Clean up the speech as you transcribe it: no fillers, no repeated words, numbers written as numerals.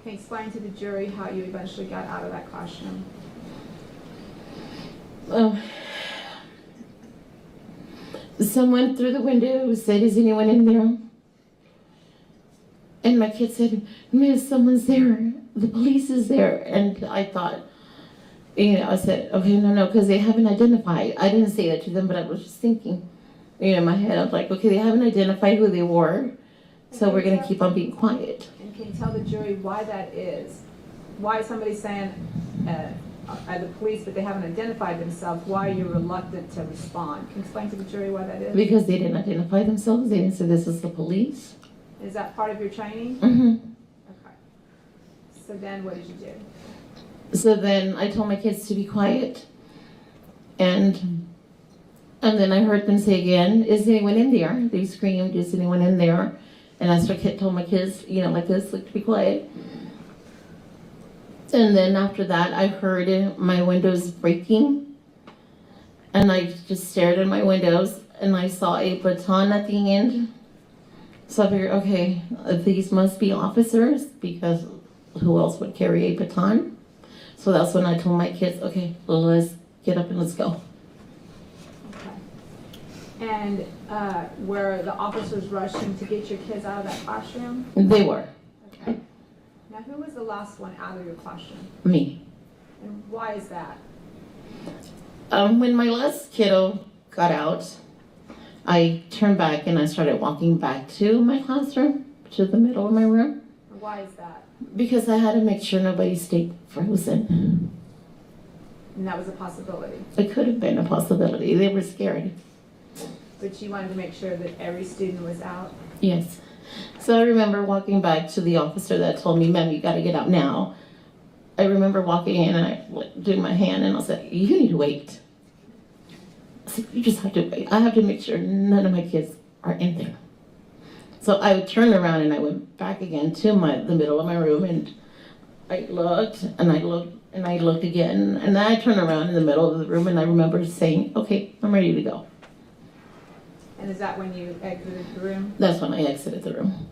Can you explain to the jury how you eventually got out of that classroom? Someone through the window said, "Is anyone in there?" And my kid said, "Miss, someone's there. The police is there." And I thought, I said, okay, no, because they haven't identified. I didn't say that to them, but I was just thinking, in my head, I was like, okay, they haven't identified who they were, so we're going to keep on being quiet. And can you tell the jury why that is? Why somebody's saying, the police, but they haven't identified themselves, why you're reluctant to respond? Can you explain to the jury why that is? Because they didn't identify themselves. They didn't say this is the police. Is that part of your training? Mm-hmm. Okay. So then what did you do? So then I told my kids to be quiet. And then I heard them say again, "Is anyone in there?" They screamed, "Is anyone in there?" And I told my kids, like this, like, to be quiet. And then after that, I heard my windows breaking. And I just stared at my windows, and I saw a baton at the end. So I figured, okay, these must be officers, because who else would carry a baton? So that's when I told my kids, okay, well, let's get up and let's go. Okay. And were the officers rushing to get your kids out of that classroom? They were. Okay. Now, who was the last one out of your classroom? Me. And why is that? When my last kiddo got out, I turned back and I started walking back to my classroom, to the middle of my room. Why is that? Because I had to make sure nobody stayed frozen. And that was a possibility. It could have been a possibility. They were scared. But you wanted to make sure that every student was out? Yes. So I remember walking back to the officer that told me, "Ma'am, you got to get out now." I remember walking in and I doing my hand and I said, "You need to wait." I said, "You just have to wait. I have to make sure none of my kids are in there." So I turned around and I went back again to the middle of my room, and I looked and I looked and I looked again, and then I turned around in the middle of the room and I remember saying, "Okay, I'm ready to go." And is that when you exited the room? That's when I exited the room.